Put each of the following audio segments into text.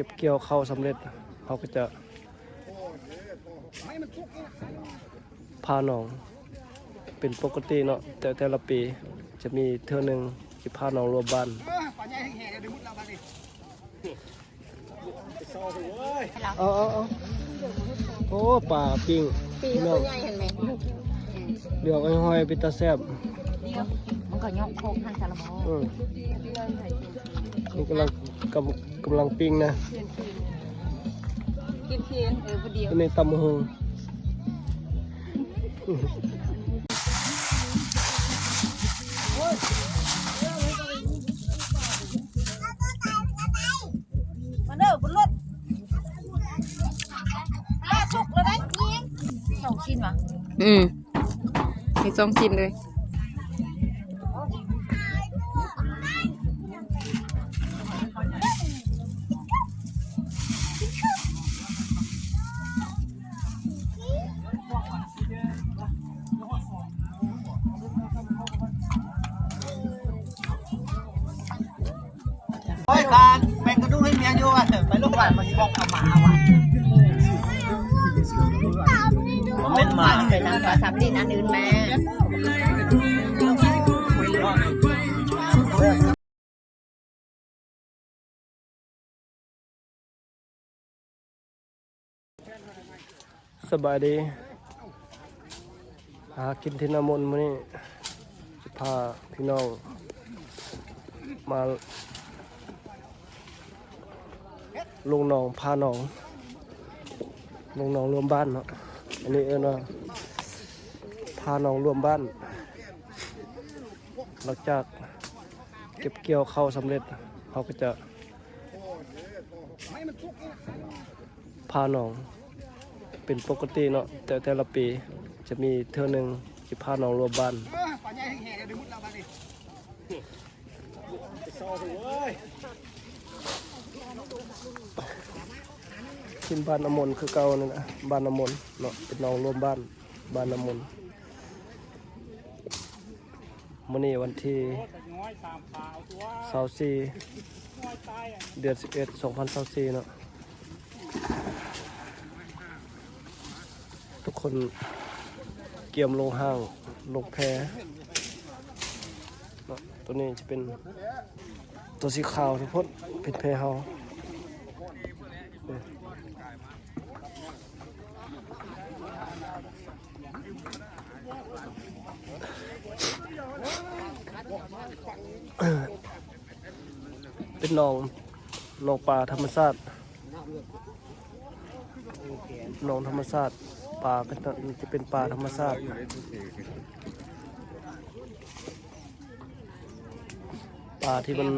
ก็บเกี่ยวเข้าสำเร็จเขาก็จะพาน้องเป็นปกติเนาะแต่ละปีจะมีเทื่อหนึ่งที่พาน้องรวมบ้านเอาโอ้ป่าปิ้ง ปี พี่ ตั น้อ ว ง ใหญ่เห็นไหม เดี๋ยวไอ้ห้อยไปตาแซบ มันก็ยกโคกทางสารมอ นี่กำลังปิ้งนะ กินเพียนพอดี อันนี้ตำมะฮงมาเด้อบนรถล่าสุกแล้วได้สองชิ้นวะมี2 ชิ้นเลยโอ้ยการแบ่งกระดูกให้เมียอยู่อ่ะไปลูกหลานมันบอกเอาหมาว่ะมันเป็นหมา ไปนั่งภาษาดินอันอื่นมาสบายดีหากินที่น้ำมนต์มื้อนี้จะพาพี่น้องมาลงหนองพาหนองลงหนองรวมบ้านเนาะอันนี้ว่าพาหนองรวมบ้านหลังจากเก็บเกี่ยวเข้าสำเร็จเขาก็จะพาหนองเป็นปกติเนาะแต่ละปีจะมีเทื่อหนึ่งที่พาหนองรวมบ้านขึ้นบ้านน้ำมนต์คือเก่านี่นะบ้านน้ำมนต์เนาะเป็นหนองรวมบ้านน้ำมนต์มื้อนี้วันที่24เดือน11 2024เนาะทุกคนเกี่ยมลงห้างลงแพเนาะตัวนี้จะเป็นตัวสีขาวทุกคนเป็นแพเฮาเป็นหนองปลาธรรมชาติหนองธรรมชาติปลาก็จะเป็นปลาธรรมชาติปลาที่มัน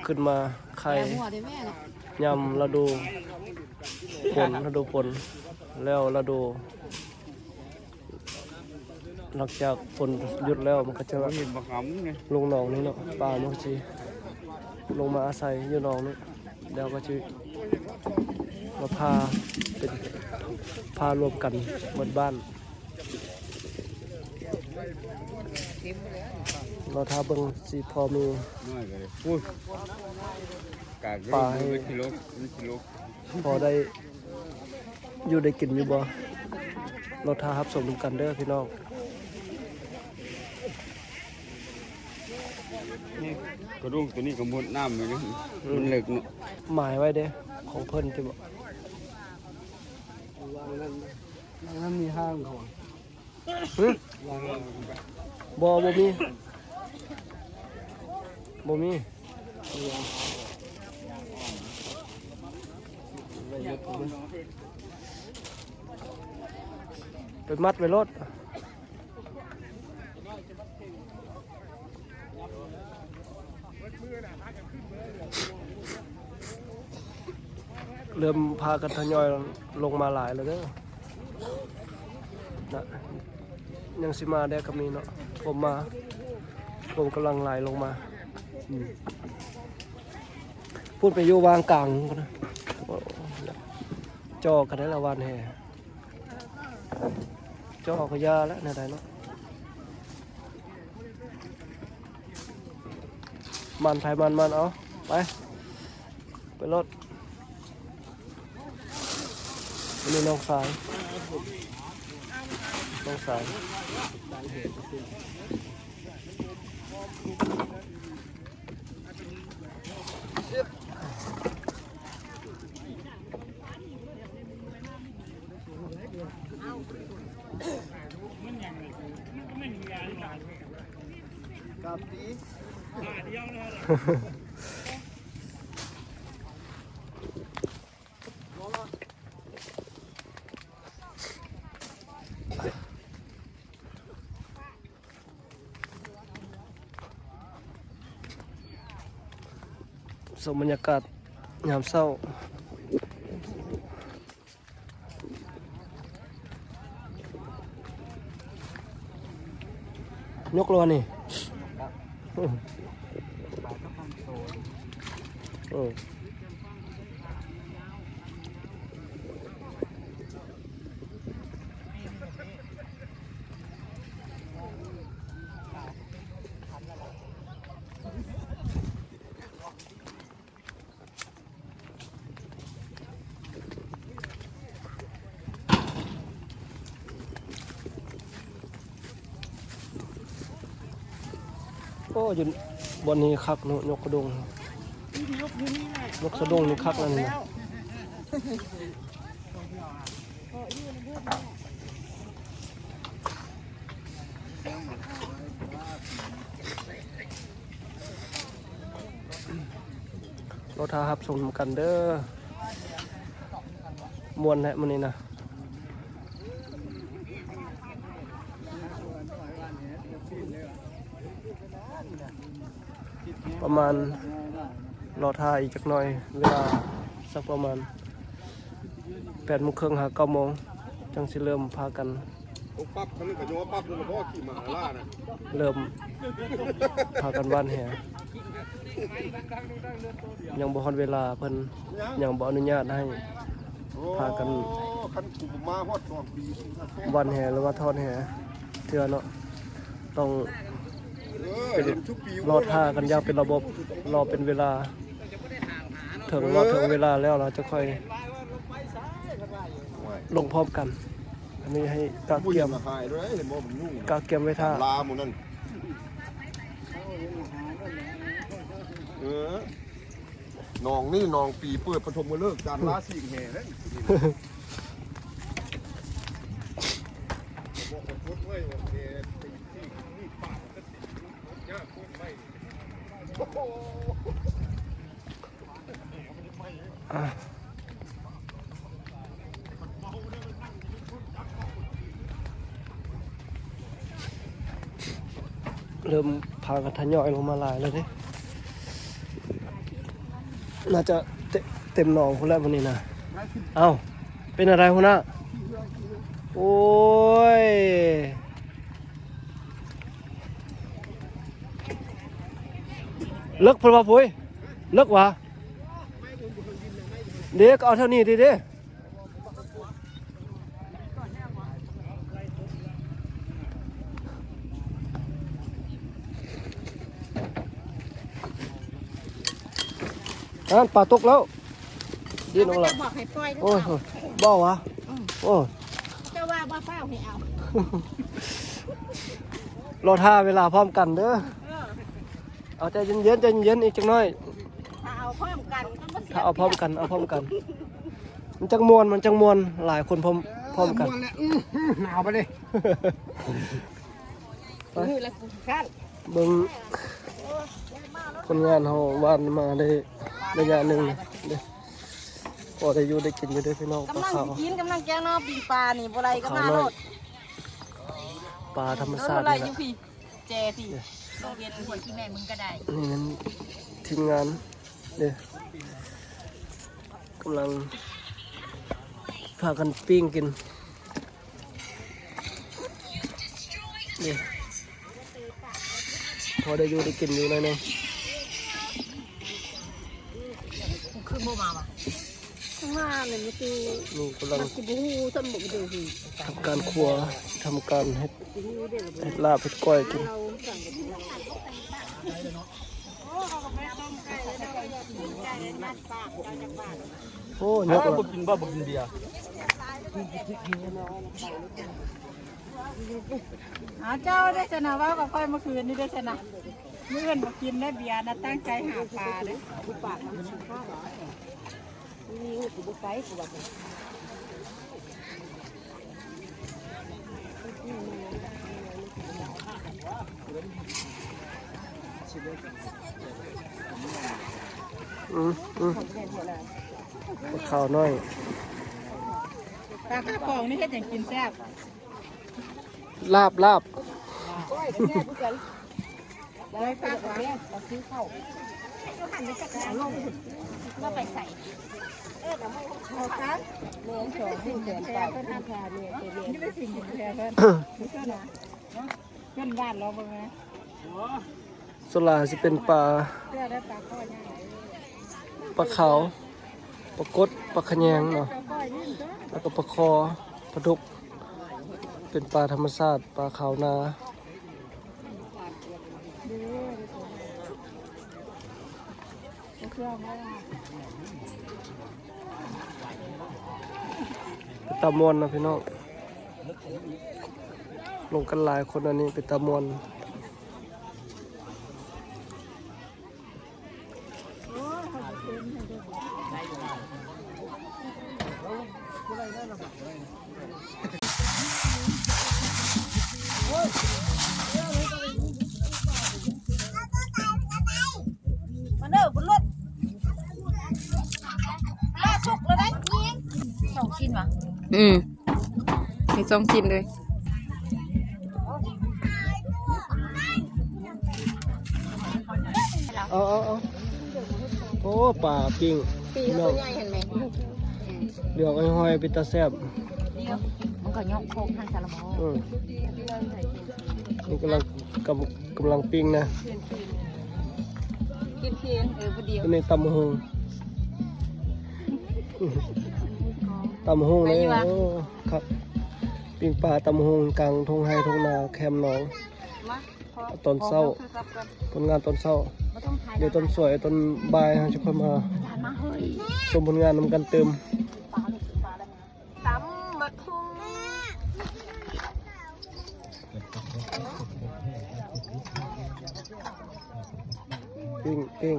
ขึ้นมาไข่ยำฤดูฝนแล้วฤดูหลังจากฝนหยุดแล้วมันก็จะลงหนองนี้เนาะปลามันก็จะลงมาอาศัยอยู่หนองนี้เดี๋ยวก็จะมาพารวมกันหมดบ้านเราท้าเบิ่งสิพอมีปลาให้พอได้อยู่ได้กินอยู่บ่เราท้ารับสมกันเด้อพี่น้องกระดูกตัวนี้ก็มุดน้ำเลยนะมันเหล็กเนาะหมายไว้เด้ของเพิ่นที่บอกนั่นมีห้างเขาบ่มีไปมัดไว้รถเริ่มพากันทยอยลงมาหลายแล้วเด้อนะยังสิมาได้ก็มีเนาะผมกำลังไหลลงมาพูดไปอยู่วางกลางนะจอกันได้ละวันแห่จอก็ยาแล้วเนี่ยได้เนาะมันไผมันเอาไปรถ อันนี้น้องสายน้องสายกับปี สมบรรยากาศยามเศร้า ยกรัวนี่โอ้อยู่บนนี้คักเนาะยกกระดงยกสะดงนี่คักนั่นนะเราท้าหับส่งกันเด้อมวนแหละมันนี่นะประมาณรอท่าอีกจักหน่อยเวลาสักประมาณ8:30 หา 9 โมงจังสิเริ่มพากัน ปั๊บเขาเรียกกันว่าปั๊บแล้วก็ขี่มาล่านะ เริ่มพากันว่านแหยังบ่ฮอดเวลาเพิ่นยังบ่อนุญาตให้พากัน คันกูมาฮอด2 ปี ว่านแหหรือว่าทอดแหเทื่อเนาะต้องรอท่ากันยาวเป็นระบบรอเป็นเวลาถึงเวลาแล้วเราจะค่อยลงพร้อมกันอันนี้ให้กาเกียม หายด้วยเห็นบ่มันยุ่ง กาเกียมไว้ท่า ลาหมดนั่นนองนี่นองปีเปิดปฐมฤกษ์การลาสิ่งแห่เลยเริ่มพากันทยอยลงมาหลายแล้วเด้น่าจะเต็มหนองคนแล้ววันนี้นะเอ้าเป็นอะไรหัวหน้าโอ้ยเลิกพลวะพุยเลิกวะเด็กเอาเท่านี้ดิเด้ปลาตกแล้วดิ้นออกแล้ว บอกให้ปล่อย โอ้ยบ่าวะโอ้ย เจ้าว่าบ่เฝ้าให้เอา รอท่าเวลาพร้อมกันเด้อเอาใจเย็นอีกจังน้อย ถ้าเอาพร้อมกันก็บ่เสีย ถ้าเอาพร้อมกันมันจังมวนหลายคนพร้อมกัน หนาวไปเลย มือละขั้น เบิ่งผลงานเขาวานมาได้ระยะหนึ่งเด้พอได้อยู่ได้กินอยู่ได้พี่น้องปลาก ำลัง ขาว กินกำลังแกงนอปีปลานี่บ่ไรก็มาโลด ปลาธรรม โดน ชาติ บ่ไร นี่ อยู่ แหละ พี่แจพี่โรงเรียนหัวที่แม่มึงก็ได้ นี่นั้นทีมงานเด้กำลังพากันปิ้งกินนี่พอได้อยู่ได้กินอยู่หน่อยนึง คือบ่มาป่ะมาเลยมันคือ นี่กำลัง สิบ่ฮู้สมบ่ดูพี่ ทำการครัวทำการเฮ็ดลาบเฮ็ดก้อยกินโอ้ยก บ่กินบ่กินเบียร์ เจ้าได้ชนะว่ากับค่อยเมื่อคืนนี่ได้ชนะเมื่อคืนมากินได้เบียร์นะตั้งใจหาปลาเลยปลามันชิข้าวนี่กูบุกไปกูแบบข้าวน้อย ปลาข้าวกองนี่แค่อย่างกินแซ่บ ลาบ ได้ปลาหวานเราซื้อเข้าเราไปใส่ขอครับเลี้ยงสองให้แสนแปดเพื่อนห้าพาเนี่ยนี่เป็นสิ่งที่แพร่เพื่อนนี่ก็นะเพื่อนบ้านเราบ้างไหม สลาจะเป็นปลา เพื่อได้ปลาข้อยง่าย ปลาขาวปลากดปลาขะแยงเนาะแล้วก็ปลาคอปลาดุกเป็นปลาธรรมชาติปลาขาวนาตามวนนะพี่น้องลงกันหลายคนอันนี้เป็นตามวนมาเด้อบนรถล่าสุกแล้วได้ยิงสองชิ้นวะ มี2ชิ้นเลย เอาโอ้ป่าปิ้ง ปีตัวใหญ่เห็นไหม เดือกไอ้ห้อยเป็นตาแซ่บ มันก็ยกโคกทางสารมอ นี่กำลังปิ้งนะ กินเพียงพอดี อันนี้ตำมะฮงตำมะฮงเลยโอ้ครับปิ้งปลาตำมะฮงกลางทุ่งไร่ทุ่งนาแคมป์หนองตอนเช้าผลงานตอนเช้าเดี๋ยวตอนสวยตอนบ่ายเราจะค่อยมาชมผลงานนำกันเติม ตำมะทุง ปิ้ง เพลง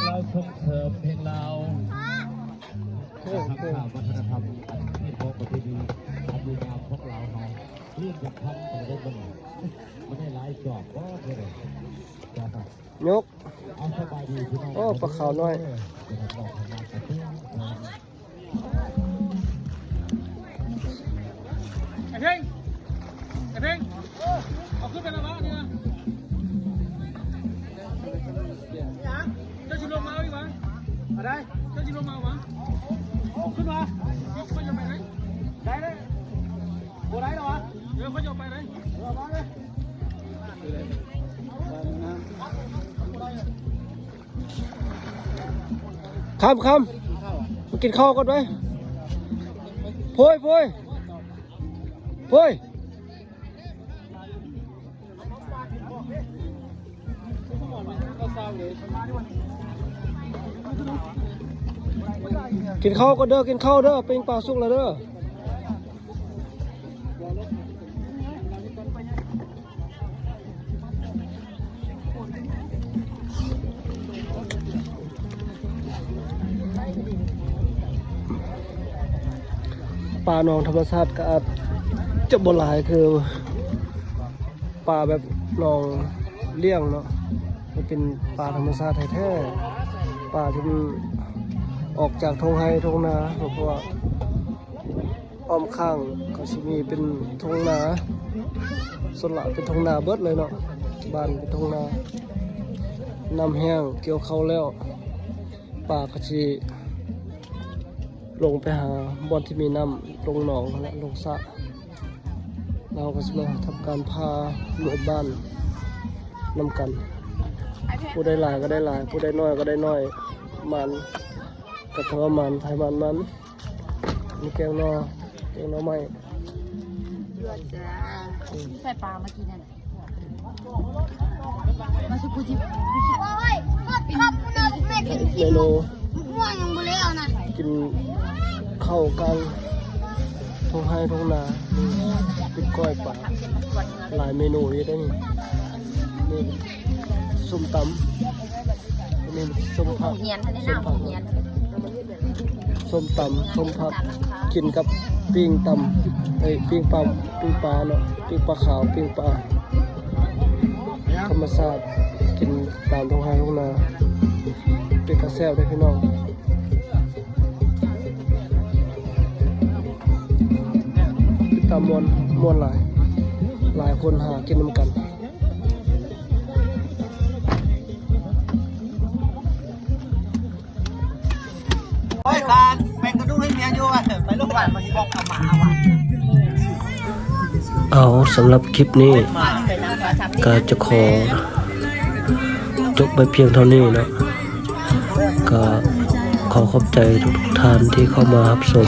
เราส่งเสริมเพลงเราวัฒนธรรมที่พบประเพณีอันดีงามของเราเรื่องจะทำแต่ได้บ้างไม่ได้หลายจอบก็เลย ยก เอาสบายดีพี่น้อง โอ้ปลาขาวน้อยเอาขึ้นไปแล้ววะนี่นะเจ้าชิลงมาอีกวะอะไรเจ้าชิลงมาวะขึ้นมาเขาจะไปไหนได้เลยโบได้หรอวะเดี๋ยวเขาจะไปไหนมาเลยคำมากินข้าวก่อนไหมโพยกินข้าวก็เด้อกินข้าวเด้อเป็นปลาสุกแล้วเด้อปลาหนองธรรมชาติก็อาจจะบ่หลายคือปลาแบบหนองเลี้ยงเนาะมันเป็นปลาธรรมชาติแท้ๆปลาที่ออกจากทงไฮทงนาเพราะว่าอ้อมข้างก็จะมีเป็นทงนาส่วนหลักเป็นทงนาเบิดเลยเนาะบ้านเป็นทงนาน้ำแห้งเกี่ยวเข้าแล้วปลาก็จะลงไปหาบ่อนที่มีน้ำลงหนองและลงสระเราก็จะมาทำการพาหน่วยบ้านนำกันผู้ได้หลายก็ได้หลายผู้ได้น้อยก็ได้น้อยมันกระเทาะมันไทยมันมีแกงนอไม้ ใส่ปลาเมื่อกี้นั่นมาสุกุจิโอ้ยหมดคำ เมนู ม่วงยังบ่เลยเอานะ กินข้าวกลางท้องไห้ท้องนาเป็นก้อยปลาหลายเมนูเยอะได้นี่นี่ส้มตำนี่ส้มผัก เนียนทันได้หน้าเนียน ส้มตำส้มผักกินกับปิ้งตำปิ้งปลาเนาะปิ้งปลาขาวปิ้งปลาธรรมชาติกินตามท้องไห้ท้องนาเป็นกระแซวได้พี่น้องตามมวนหลายคนหากินน้ำกันโอ้ยการแบ่งกระดูกให้เมียอยู่อ่ะไปโรงพยาบาลมาที่บอกกับหมาว่ะ เอาสำหรับคลิปนี้ก็จะขอจบไปเพียงเท่านี้นะก็ขอขอบใจทุกท่านที่เข้ามารับชม